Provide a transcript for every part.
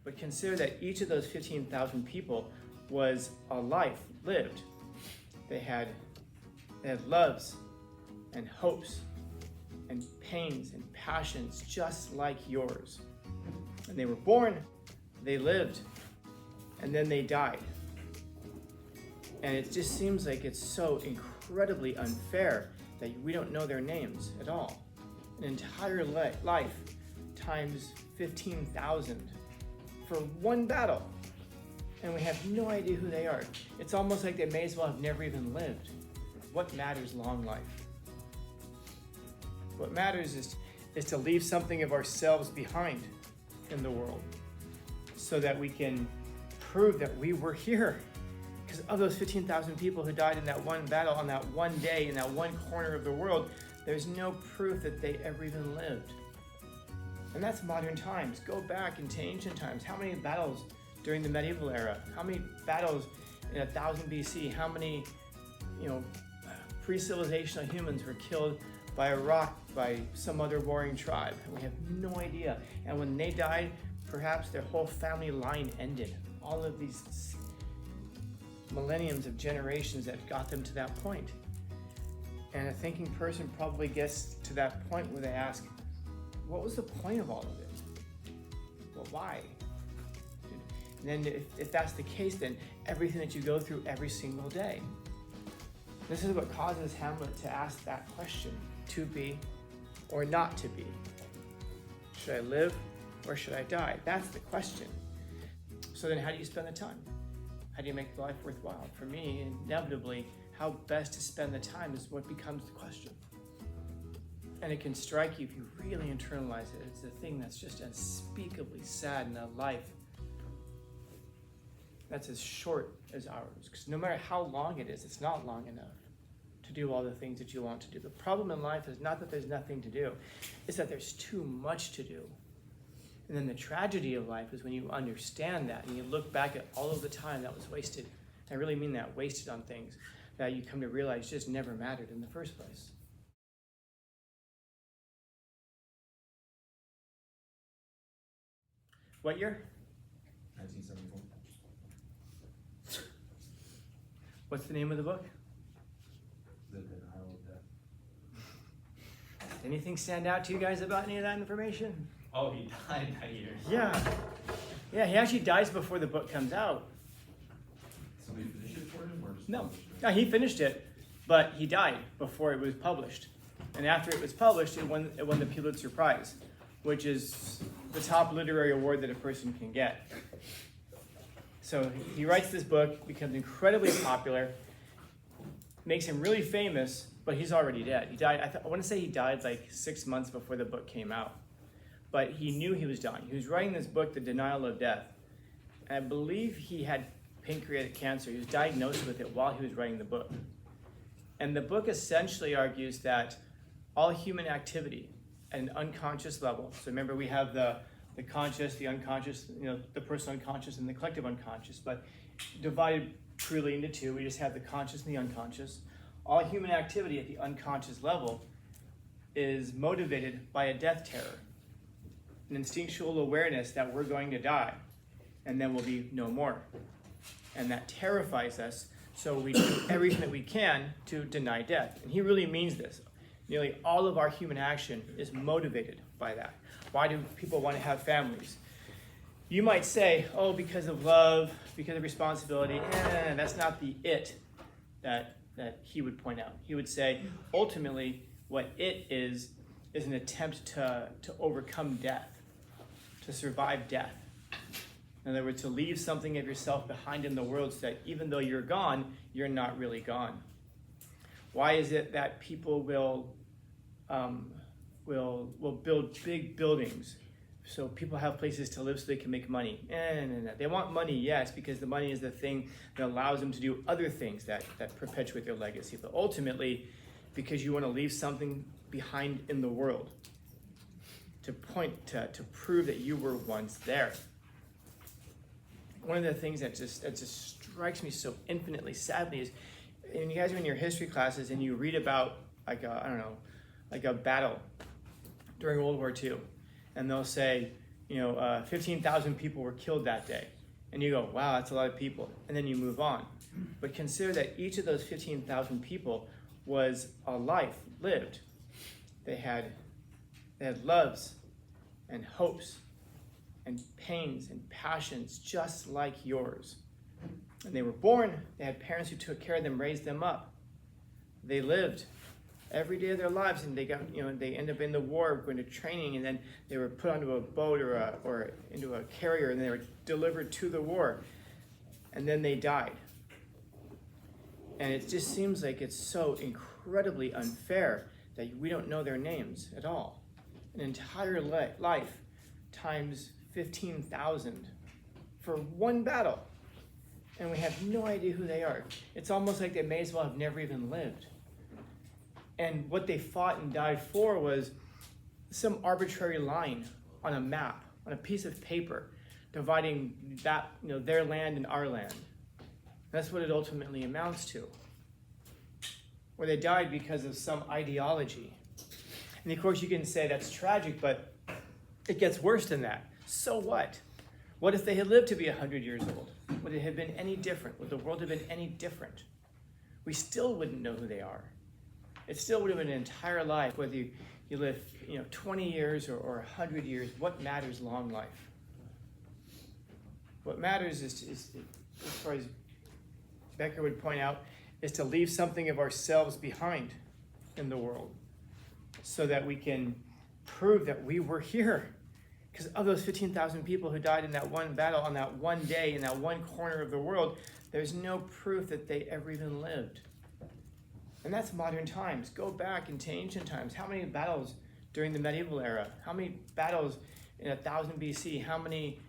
But consider that each of those 15,000 people was a life lived. They had loves and hopes and pains and passions just like yours. And they were born, they lived, and then they died. And it just seems like it's so incredibly unfair that we don't know their names at all. An entire life times 15,000 for one battle. And we have no idea who they are. It's almost like they may as well have never even lived. What matters long life? What matters is to leave something of ourselves behind in the world so that we can prove that we were here. Because of those 15,000 people who died in that one battle on that one day in that one corner of the world, there's no proof that they ever even lived. And that's modern times. Go back into ancient times. How many battles during the medieval era? How many battles in 1000 BC? How many, pre-civilizational humans were killed by a rock by some other warring tribe? And we have no idea. And when they died, perhaps their whole family line ended. All of these millenniums of generations that got them to that point. And a thinking person probably gets to that point where they ask, what was the point of all of it? Well, why? And then if that's the case, then everything that you go through every single day. This is what causes Hamlet to ask that question, to be or not to be. Should I live or should I die? That's the question. So then how do you spend the time? How do you make life worthwhile? For me, inevitably, how best to spend the time is what becomes the question. And it can strike you if you really internalize it. It's the thing that's just unspeakably sad in a life that's as short as ours. Because no matter how long it is, it's not long enough to do all the things that you want to do. The problem in life is not that there's nothing to do, it's that there's too much to do. And then the tragedy of life is when you understand that and you look back at all of the time that was wasted. I really mean that, wasted on things that you come to realize just never mattered in the first place. What year? 1974. What's the name of the book? The Denial of Death. Anything stand out to you guys about any of that information? Oh, he died that year. Yeah, he actually dies before the book comes out. Somebody finished it for him, or just No, published it? no, he finished it, but he died before it was published. And after it was published, it won the Pulitzer Prize, which is the top literary award that a person can get. So he writes this book, becomes incredibly popular, makes him really famous, but he's already dead. He died, I want to say he died like 6 months before the book came out. But he knew he was dying. He was writing this book, The Denial of Death. And I believe he had pancreatic cancer. He was diagnosed with it while he was writing the book. And the book essentially argues that all human activity at an unconscious level, so remember we have the conscious, the unconscious, the personal unconscious and the collective unconscious, but divided truly into two. We just have the conscious and the unconscious. All human activity at the unconscious level is motivated by a death terror, an instinctual awareness that we're going to die and then we'll be no more. And that terrifies us, so we do everything that we can to deny death. And he really means this. Nearly all of our human action is motivated by that. Why do people want to have families? You might say, oh, because of love, because of responsibility. That's not the it that he would point out. He would say, ultimately, what it is an attempt to overcome death, to survive death. In other words, to leave something of yourself behind in the world so that even though you're gone, you're not really gone. Why is it that people will build big buildings so people have places to live so they can make money? No. They want money, yes, because the money is the thing that allows them to do other things that perpetuate their legacy. But ultimately, because you want to leave something behind in the world to prove that you were once there. One of the things that just strikes me so infinitely sadly is when you guys are in your history classes and you read about like a battle during World War II, and they'll say, 15,000 people were killed that day. And you go, wow, that's a lot of people. And then you move on. But consider that each of those 15,000 people was a life lived. They had loves and hopes and pains and passions just like yours. And they were born, they had parents who took care of them, raised them up. They lived every day of their lives, and they got, they end up in the war, going to training, and then they were put onto a boat or into a carrier, and they were delivered to the war, and then they died. And it just seems like it's so incredibly unfair that we don't know their names at all. An entire life times 15,000 for one battle, and we have no idea who they are. It's almost like they may as well have never even lived. And what they fought and died for was some arbitrary line on a map, on a piece of paper, dividing that, their land and our land. That's what it ultimately amounts to. Or they died because of some ideology. And of course you can say that's tragic, but it gets worse than that. So what? What if they had lived to be 100 years old? Would it have been any different? Would the world have been any different? We still wouldn't know who they are. It still would have been an entire life, whether you live 20 years or 100 years. What matters long life? What matters is, as far as Becker would point out, is to leave something of ourselves behind in the world so that we can prove that we were here. Because of those 15,000 people who died in that one battle on that one day in that one corner of the world, there's no proof that they ever even lived. And that's modern times. Go back into ancient times. How many battles during the medieval era? How many battles in 1000 BC? How many,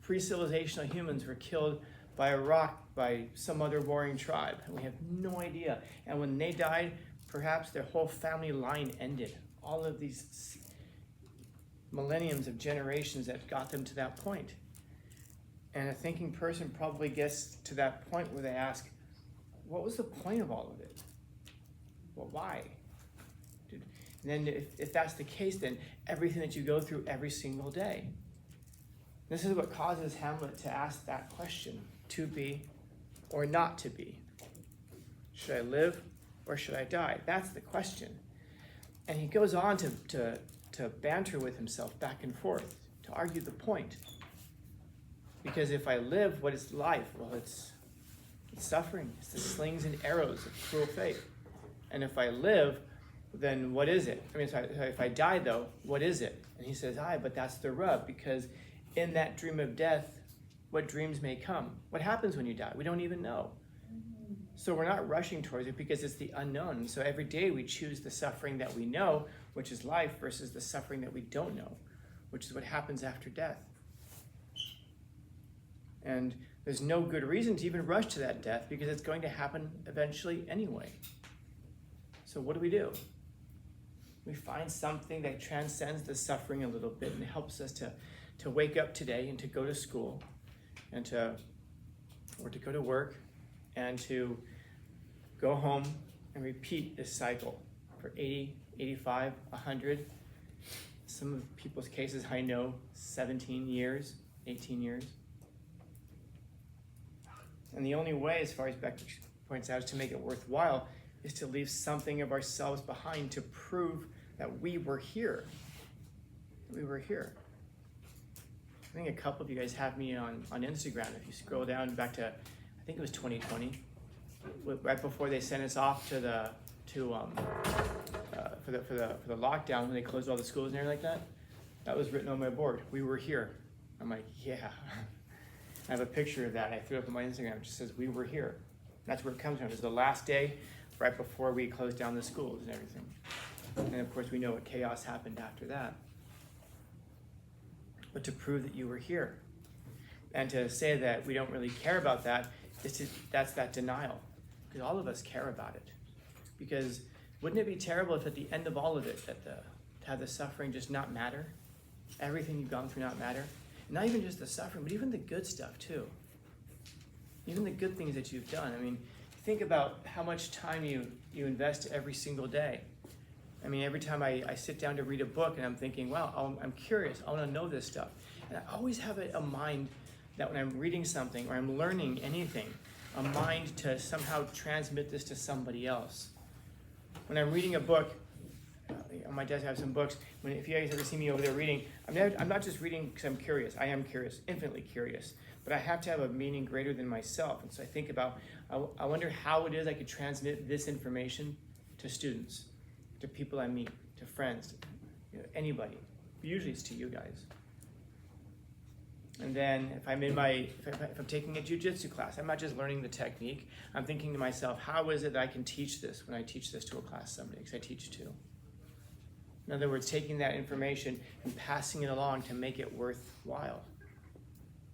pre-civilizational humans were killed by a rock by some other warring tribe? And we have no idea. And when they died, perhaps their whole family line ended. All of these millenniums of generations that got them to that point. And a thinking person probably gets to that point where they ask, what was the point of all of it? Well, why? And then if that's the case, then everything that you go through every single day. This is what causes Hamlet to ask that question, to be or not to be. Should I live or should I die? That's the question. And he goes on to banter with himself back and forth, to argue the point. Because if I live, what is life? Well, it's suffering. It's the slings and arrows of cruel fate. And if I live, then what is it? If I die, though, what is it? And he says, but that's the rub, because in that dream of death, what dreams may come? What happens when you die? We don't even know. So we're not rushing towards it because it's the unknown. So every day we choose the suffering that we know, which is life, versus the suffering that we don't know, which is what happens after death. And there's no good reason to even rush to that death because it's going to happen eventually anyway. So what do? We find something that transcends the suffering a little bit and helps us to wake up today and to go to school and to go to work and to go home and repeat this cycle for 80, 85, 100. Some of people's cases I know 17 years, 18 years. And the only way, as far as Becker points out, is to make it worthwhile, is to leave something of ourselves behind to prove that we were here. We were here. I think a couple of you guys have me on Instagram. If you scroll down back to, I think it was 2020, right before they sent us off for the lockdown when they closed all the schools and everything like that. That was written on my board. We were here. I'm like, yeah. I have a picture of that. I threw it up on my Instagram. It just says, we were here. That's where it comes from. It was the last day right before we closed down the schools and everything. And of course, we know what chaos happened after that. But to prove that you were here. And to say that we don't really care about that, that's that denial. Because all of us care about it. Because wouldn't it be terrible if at the end of all of it, to have the suffering just not matter? Everything you've gone through not matter? And not even just the suffering, but even the good stuff too. Even the good things that you've done. Think about how much time you invest every single day. I mean, every time I sit down to read a book and I'm thinking, wow, I'm curious, I want to know this stuff. And I always have a mind that when I'm reading something or I'm learning anything, a mind to somehow transmit this to somebody else. When I'm reading a book, on my desk I have some books. If you guys ever see me over there reading, I'm not just reading because I'm curious. I am curious, infinitely curious. But I have to have a meaning greater than myself. And so I think about, I wonder how it is I could transmit this information to students, to people I meet, to friends, anybody. Usually it's to you guys. And then if I'm taking a jiu-jitsu class, I'm not just learning the technique. I'm thinking to myself, how is it that I can teach this when I teach this to a class someday? Because I teach too. In other words, taking that information and passing it along to make it worthwhile.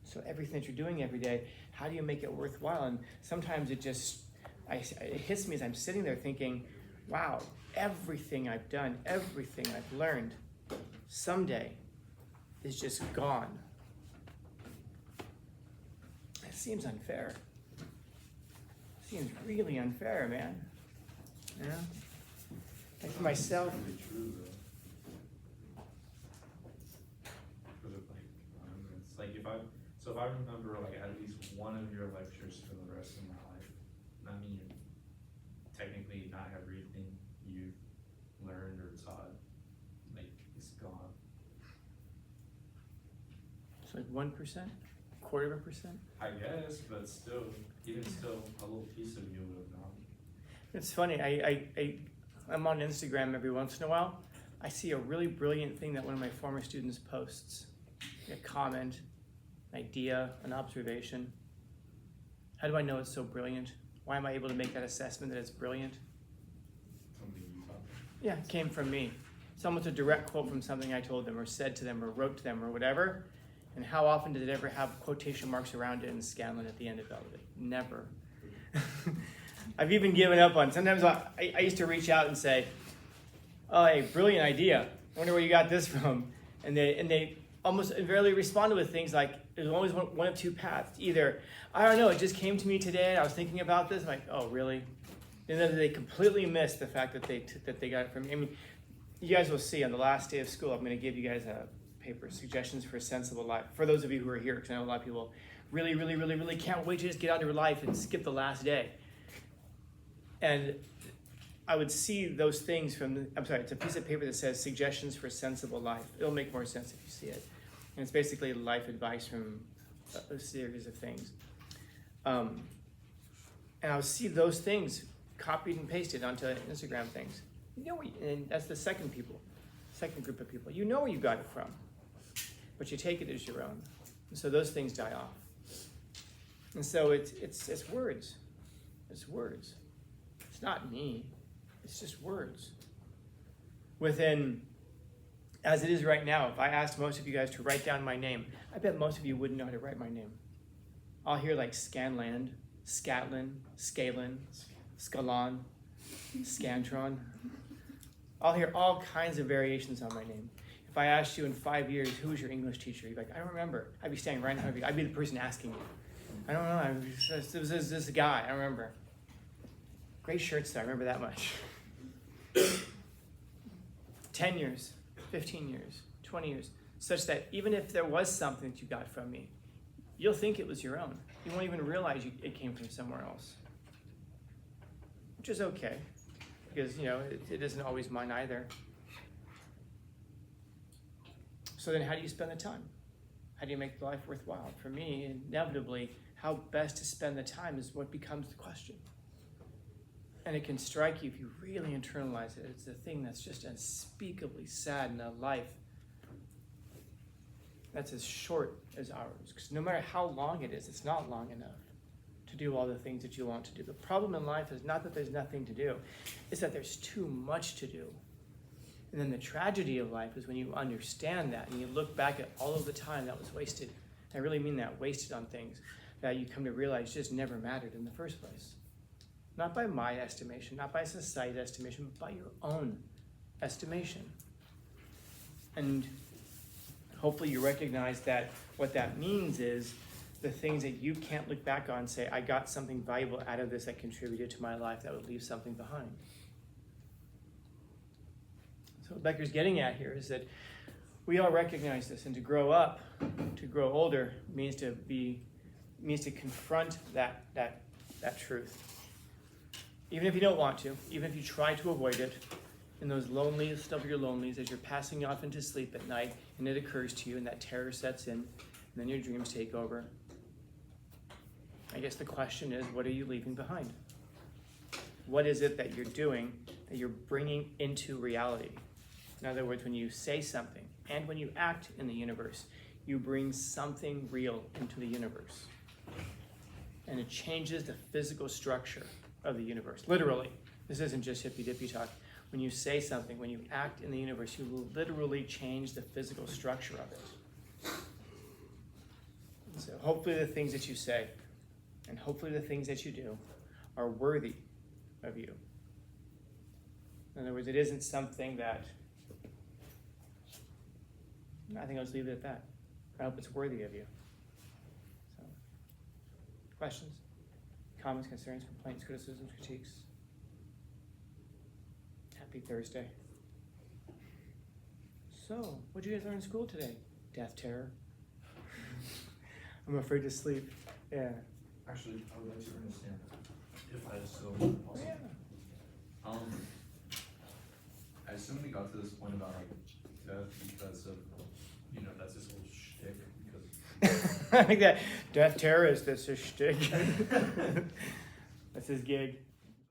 So everything that you're doing every day, how do you make it worthwhile? And sometimes it hits me as I'm sitting there thinking, wow, everything I've done, everything I've learned, someday is just gone. It seems unfair. It seems really unfair, man. You know? Like for myself. It's like if I remember like at least one of your lectures for the rest of my life, I mean, technically not everything you've learned or taught, like, it's gone. It's like 1%, 1/4%. I guess, but still, even still, a little piece of you would have gone. It's funny, I'm on Instagram every once in a while. I see a really brilliant thing that one of my former students posts. A comment, an idea, an observation. How do I know it's so brilliant? Why am I able to make that assessment that it's brilliant? Something you taught. Yeah, it came from me. It's almost a direct quote from something I told them or said to them or wrote to them or whatever. And how often did it ever have quotation marks around it and Scanlan at the end of it? Never. I've even given up on, sometimes I used to reach out and say, oh, hey, brilliant idea. I wonder where you got this from. And they almost invariably responded with things like, there's always one of two paths. Either, I don't know, it just came to me today, I was thinking about this. I'm like, oh, really? And then they completely missed the fact that they got it from me. I mean, you guys will see on the last day of school, I'm going to give you guys a paper, Suggestions for a Sensible Life. For those of you who are here, because I know a lot of people really can't wait to just get out of your life and skip the last day. And I would see those things it's a piece of paper that says Suggestions for a Sensible Life. It'll make more sense if you see it. And it's basically life advice from a series of things. And I'll see those things copied and pasted onto Instagram things. And that's the second group of people. You know where you got it from, but you take it as your own. And so those things die off. And so it's words. It's words. It's not me. It's just words. As it is right now, if I asked most of you guys to write down my name, I bet most of you wouldn't know how to write my name. I'll hear like Scanland, Scatlin, Scalin, Scalon, Scantron. I'll hear all kinds of variations on my name. If I asked you in 5 years, who was your English teacher? You'd be like, I don't remember. I'd be standing right in front of you. I'd be the person asking you. I don't know. It was this guy. I don't remember. Gray shirts, though. I remember that much. 10 years, 15 years, 20 years, such that even if there was something that you got from me, you'll think it was your own. You won't even realize it came from somewhere else, which is okay, because it isn't always mine either. So then how do you spend the time? How do you make life worthwhile? For me, inevitably, how best to spend the time is what becomes the question. And it can strike you if you really internalize it. It's the thing that's just unspeakably sad in a life that's as short as ours. Because no matter how long it is, it's not long enough to do all the things that you want to do. The problem in life is not that there's nothing to do, it's that there's too much to do. And then the tragedy of life is when you understand that and you look back at all of the time that was wasted. I really mean that, wasted on things that you come to realize just never mattered in the first place. Not by my estimation, not by society's estimation, but by your own estimation. And hopefully you recognize that what that means is the things that you can't look back on and say, I got something valuable out of this that contributed to my life that would leave something behind. So what Becker's getting at here is that we all recognize this, and to grow up, to grow older, means to confront that truth. Even if you don't want to, even if you try to avoid it, in those loneliest of your lonelies, as you're passing off into sleep at night, and it occurs to you, and that terror sets in, and then your dreams take over. I guess the question is, what are you leaving behind? What is it that you're doing that you're bringing into reality? In other words, when you say something and when you act in the universe, you bring something real into the universe. And it changes the physical structure of the universe. Literally. This isn't just hippy-dippy talk. When you say something, when you act in the universe, you will literally change the physical structure of it. And so hopefully the things that you say and hopefully the things that you do are worthy of you. In other words, it isn't something that, I think I'll just leave it at that. I hope it's worthy of you. So, questions, comments, concerns, complaints, criticisms, critiques? Happy Thursday. So, what did you guys learn in school today? Death, terror. I'm afraid to sleep. Yeah. Actually, I would like to understand if I still possible. Yeah. I assume we got to this point about like death because of, that's his whole shtick. Because I think that death terror is this his shtick. That's his gig.